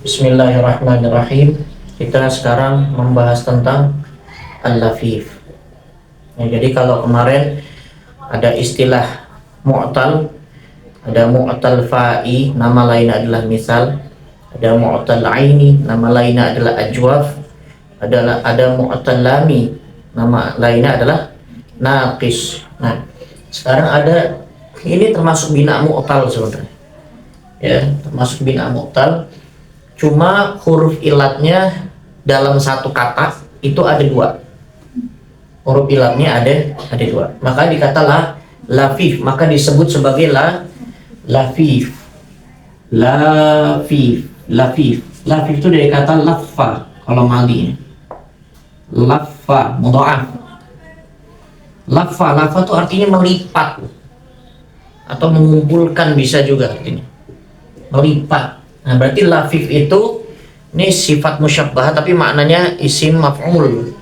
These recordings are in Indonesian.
Bismillahirrahmanirrahim. Kita sekarang membahas tentang al-lafif. Ya, jadi kalau kemarin ada istilah mu'tal, ada mu'tal fa'i, nama lainnya adalah misal, ada mu'tal aini, nama lainnya adalah ajwaf, ada mu'tal lami, nama lainnya adalah naqis. Nah, sekarang ada ini termasuk bina mu'tal sebenarnya. Ya, termasuk bina mu'tal. Cuma huruf ilatnya dalam satu kata itu ada dua. Huruf ilatnya ada dua. Maka dikata lafif, maka disebut sebagai lafif. Lafif, lafif. Lafif itu dari kata laffa kalau madi. Laffa, mudha'af. Laffa itu artinya melipat atau mengumpulkan, bisa juga artinya melipat. Nah, berarti lafif itu ini sifat musyabbah tapi maknanya isim maf'ul.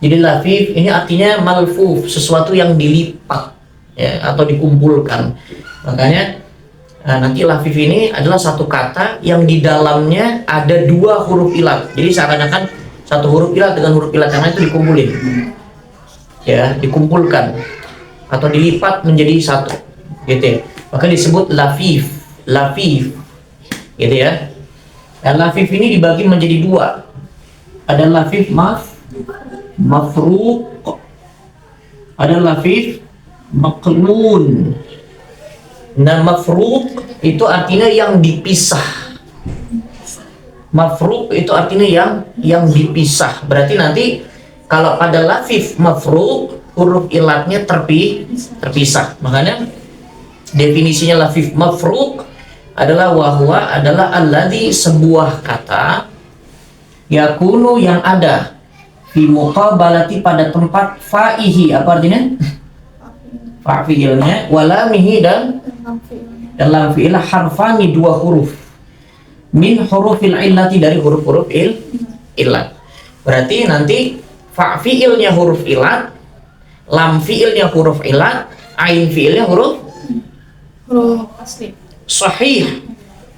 Jadi lafif ini artinya malfuf, sesuatu yang dilipat ya, atau dikumpulkan. Makanya nanti lafif ini adalah satu kata yang di dalamnya ada dua huruf ilat. Jadi seakan-akan satu huruf ilat dengan huruf ilat yang lain itu dikumpulin. Ya, dikumpulkan atau dilipat menjadi satu. Gitu ya. Maka disebut lafif. Lafif. Gitu ya. Dan lafif ini dibagi menjadi dua. Ada lafif mafruq, ada lafif maqlun. Nah, mafruq itu artinya yang dipisah. Mafruq itu artinya yang dipisah. Berarti nanti kalau pada lafif mafruq huruf ilatnya terpisah. Makanya definisinya lafif mafruq adalah wahwa adalah alladzi, sebuah kata yakunu yang ada fi muqabalati pada tempat fa'ihi, apa artinya? Fa'ilnya, walamihi dan dalam fi'il harfani, dua huruf min hurufil illati, dari huruf-huruf illat. Berarti nanti fa'ilnya huruf illat, lam fi'ilnya huruf illat, ain fi'ilnya huruf asli. Sahih,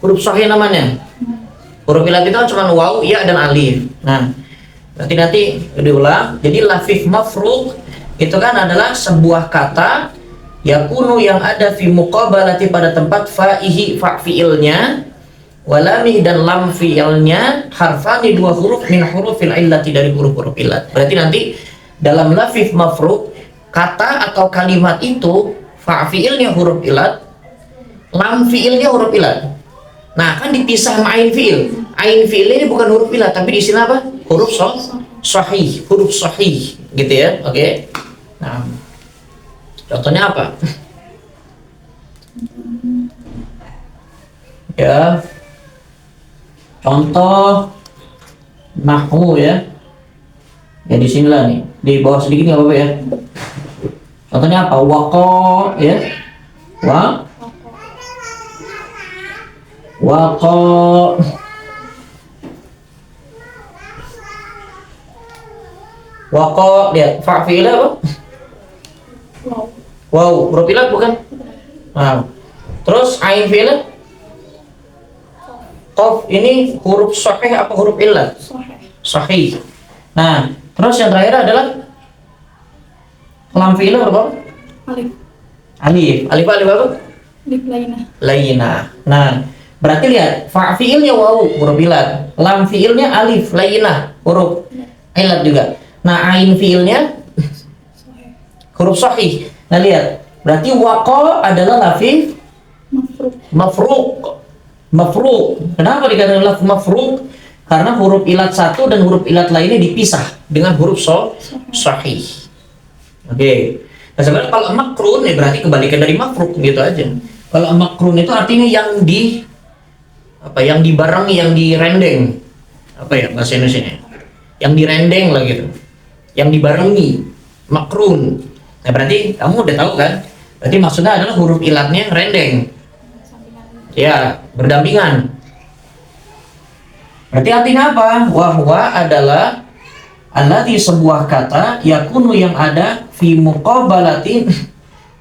huruf sahih namanya. Huruf ilat itu kan cuma waw, ya dan alif. Nah, nanti diulang. Jadi lafif mafruq itu kan adalah sebuah kata yakunu yang ada fi muqabalati pada tempat fa'ihi, fa'fiilnya, walami dan lam fiilnya, harfani, dua huruf min hurufil illati, dari huruf-huruf illat. Berarti nanti dalam lafif mafruq kata atau kalimat itu fa'fiilnya huruf illat, lam fiilnya huruf ilat. Nah, kan dipisah sama ain fiil. Ain fiil ini bukan huruf ilat, tapi di sini apa? Huruf sahih, huruf sahih, gitu ya. Oke. Nah, contohnya apa? Ya. Contoh nahwu ya. Ya di sinilah nih. Di bawah sedikit nggak apa-apa ya. Contohnya apa? Waqa ya. Waqa, lihat fa'filah apa? Wow, huruf ilat bukan? Nah, terus ain fi'il qaf, ini huruf sahih apa huruf illat? Sahih. Nah, terus yang terakhir adalah lam fi'il apa? Alif apa? Alif lainah. Lainah. Nah, berarti lihat, fa'fiilnya wawu, huruf ilat. Lam fiilnya alif, lainah, huruf ilat juga. Nah, ain fiilnya huruf sahih. Nah, lihat. Berarti waqa adalah lafif mafruq. Kenapa dikatakan lafif mafruq? Karena huruf ilat satu dan huruf ilat lainnya dipisah dengan huruf sahih. Oke. Nah, sebenarnya kalau makrun ya berarti kebalikan dari mafruq, gitu aja. Kalau makrun itu artinya yang dibarengi, yang direndeng. Apa ya bahasa Indonesia? Yang direndeng lah gitu. Yang dibarengi, makrun. Nah, berarti kamu udah tahu kan? Berarti maksudnya adalah huruf ilatnya rendeng. Ya, berdampingan. Berarti artinya apa? Wahwa adalah alladzi, sebuah kata yakunu yang ada fi muqabalati,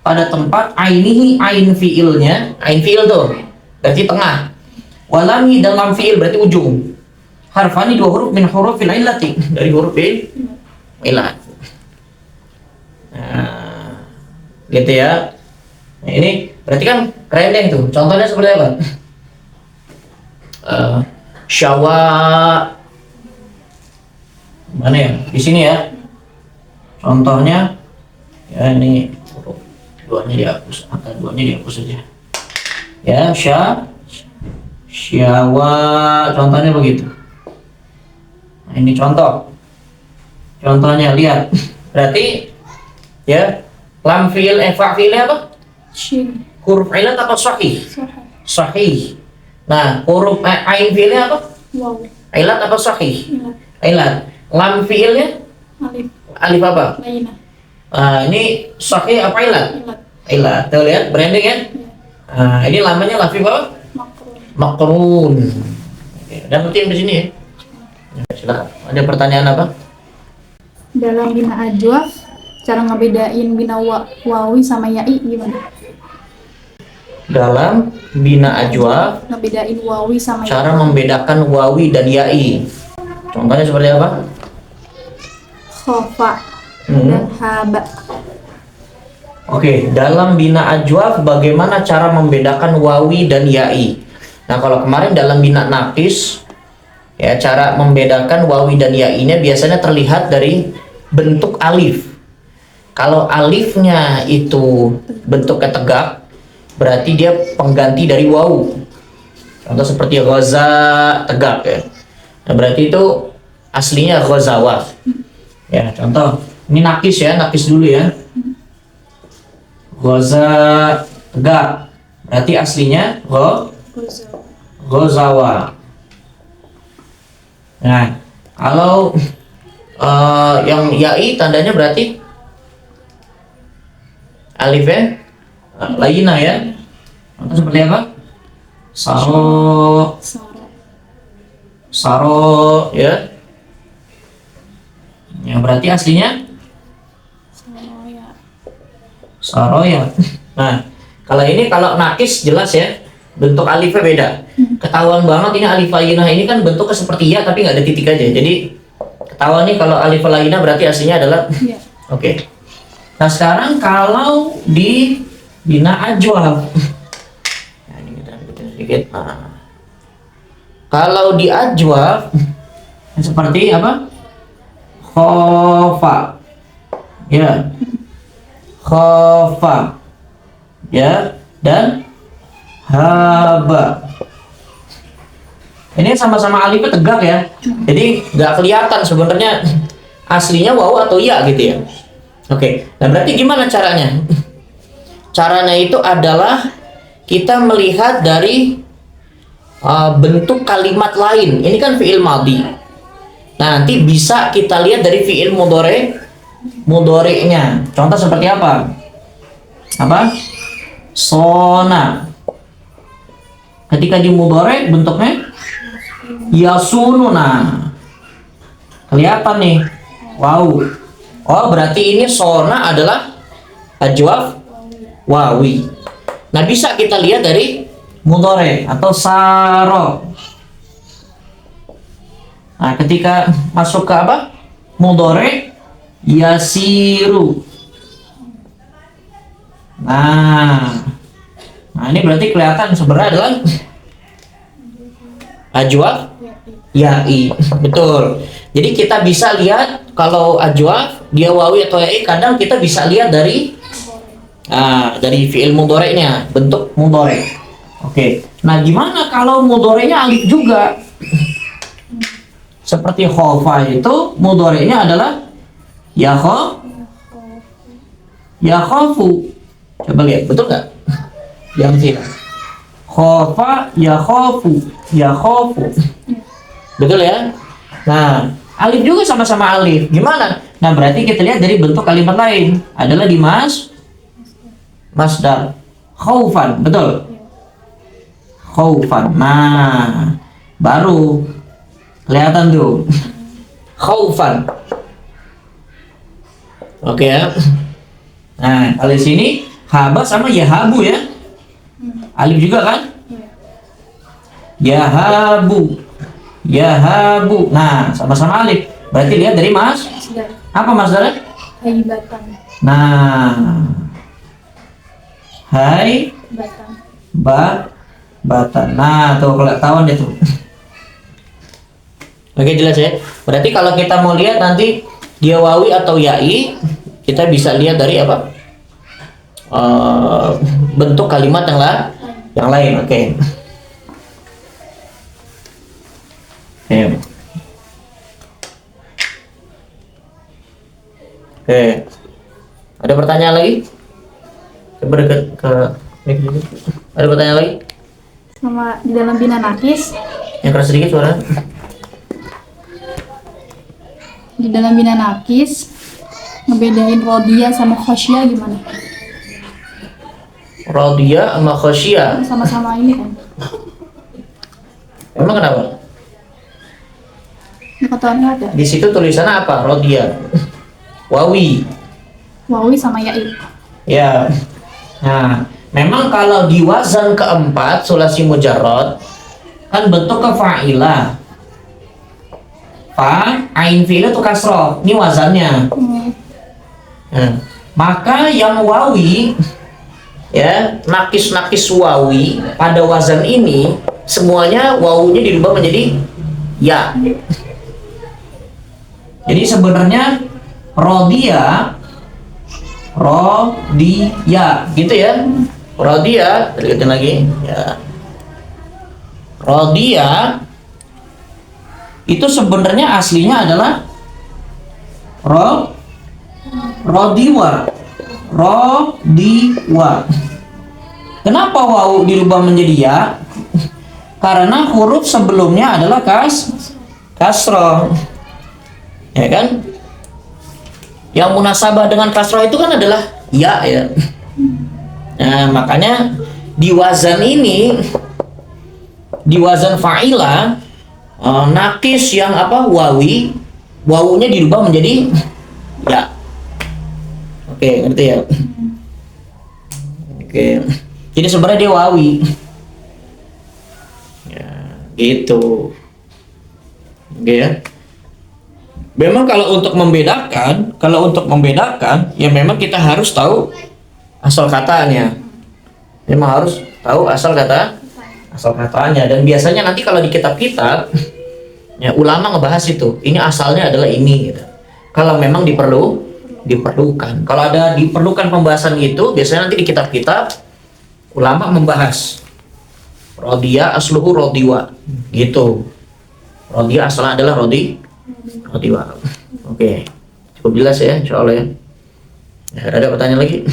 pada tempat ainihi, ain fiilnya. Ain fiil tuh berarti tengah. Walami dan lam fi'il berarti ujung. Harfani 2 huruf min hurufil illati, dari huruf illat. Nah, gitu ya. Nah, ini berarti kan keren deh tuh. Contohnya seperti apa? Syawa, mana ya? Di sini ya. Contohnya ya ini huruf 2-nya dihapus, angka 2-nya dihapus saja. Ya, syawa, contohnya begitu. Nah, ini contohnya lihat. Berarti ya lam fi'il fa fi'ilnya apa? Shin. Huruf illat apa sahih? Sahih. Sahih. Nah, huruf ain fi'ilnya apa? Waw. Illat apa sahih? Illat. Illat. Lam fi'ilnya Alif. alif apa? Lainah. Ini sahih apa illat? Illat. Illat. Tuh lihat branding ya. Ya. Ini lamanya lafif apa? Makrun. Makrun. Oke, dan rutin di sini ya. Silakan. Ada pertanyaan apa? Dalam bina ajwaf, cara ngebedain bina wawi sama ya'i gimana? Dalam bina ajwa, Ngebedain wawi sama cara membedakan wawi dan ya'i. Contohnya seperti apa? khofa Hmm. dan haba. Oke, dalam bina ajwaf bagaimana cara membedakan wawi dan ya'i? Nah, kalau kemarin dalam bina nakis, ya cara membedakan wawi dan ya'inya biasanya terlihat dari bentuk alif. Kalau alifnya itu bentuknya tegak, berarti dia pengganti dari wawu. Contoh seperti ghaza, tegak ya. Nah, berarti itu aslinya ghazawa. Ya, contoh ini nakis ya, nakis dulu ya. Ghaza, tegak. Berarti aslinya ghazawa. Nah, kalau yang ya'i tandanya berarti alifnya laina ya. Contoh seperti apa? Saro, saro ya. Yang berarti aslinya saroya. Nah, kalau ini kalau nakis jelas ya, bentuk alifnya beda. Ketahuan banget ini alif lainah ini kan bentuknya seperti ya tapi nggak ada titik aja. Jadi ketahuan nih kalau alif lainah berarti aslinya adalah Ya. oke. Nah, sekarang kalau di bina ajwaf. Nah, ini kita bikin sedikit. Nah, kalau di ajwaf seperti apa? Khofa. Ya. Khofa. Ya, dan haba. Ini sama-sama alifnya tegak ya. Jadi nggak kelihatan sebenarnya aslinya waw atau ya gitu ya. Oke, nah berarti gimana caranya? Caranya itu adalah kita melihat dari bentuk kalimat lain. Ini kan fi'il madhi. Nah, nanti bisa kita lihat dari fi'il mudhari'nya. Contoh seperti apa? Apa? Sona. Ketika di mudhari' bentuknya yasunu. Nah, kelihatan nih. Wow. Oh, berarti ini sona adalah ajwaf wawi. Nah, bisa kita lihat dari mudhari atau saro. Nah, ketika masuk ke apa? Mudhari yasiru. Nah, ini berarti kelihatan sebenarnya adalah ajwaf ya'i. Betul. Jadi kita bisa lihat kalau ajwaf dia wawi atau ya'i, kadang kita bisa lihat dari fi'il mudhari'nya, bentuk mudhari'. Oke. Nah, gimana kalau mudhari'nya alif juga? Seperti khofa itu mudhari'nya adalah yakhafu. Coba lihat, betul nggak? Yang sini. Khofa yakhafu. Betul ya? Nah, alif juga sama-sama alif. Gimana? Nah, berarti kita lihat dari bentuk kalimat lain adalah di masdar. Khaufan, betul? Khaufan. Nah, baru kelihatan tuh. Khaufan. Oke ya. Nah, kalau di sini haba sama yahabu ya. Alif juga kan? Yahabu. Yahabu. Nah, sama-sama alif. Berarti lihat dari mas. Masdar. Apa masdarnya? Haibatan. Nah. Hai Batan. batan. Nah, tuh kalau ketahuan deh tuh. Oke, jelas ya. Berarti kalau kita mau lihat nanti dia wawi atau yai, kita bisa lihat dari apa? Bentuk kalimat yang lain. Oke. Oke. Ada pertanyaan lagi? Coba dekat ke mic dulu. Ada pertanyaan lagi? Sama di dalam bina nakis, Yang keras sedikit suara. di dalam bina nakis ngebedain rodia sama khosyah gimana? Radiyah sama khosyah. Sama-sama ini kan. Emang kenapa? Ini ketahuannya ada. Di situ tulisannya apa? Radiyah. Wawi. Wawi sama yai. Ya. Nah, memang kalau di wazan keempat sulasi mujarrad kan bentuk ke fa'ilah. Fa, ain fi'il itu kasroh. Ini wazannya. Nah, maka yang wawi ya, nakis wawi pada wazan ini semuanya wawunya dirubah menjadi ya. Jadi sebenarnya rodia gitu ya. Rodia, terlihatin lagi ya. Rodia itu sebenarnya aslinya adalah rodiwa. Kenapa wawu dirubah menjadi ya? Karena huruf sebelumnya adalah kasroh. Ya kan? Yang munasabah dengan kasroh itu kan adalah ya. Nah, makanya di wazan ini, di wazan fa'ilah, nakis yang apa wawi, wawunya dirubah menjadi ya. Oke, ngerti ya? Oke. Jadi sebenarnya dia wawi. Ya, gitu. Oke ya. Memang kalau untuk membedakan, ya memang kita harus tahu asal katanya. Memang harus tahu asal katanya. Dan biasanya nanti kalau di kitab-kitab, ya ulama ngebahas itu. Ini asalnya adalah ini. Gitu. Kalau memang diperlukan. Kalau ada diperlukan pembahasan itu, biasanya nanti di kitab-kitab ulama membahas. Rodiyah asluhu rodiwa, gitu. Rodiyah asalnya adalah rodiwa. Oke, cukup jelas ya, insya Allah ya. Ada pertanyaan lagi?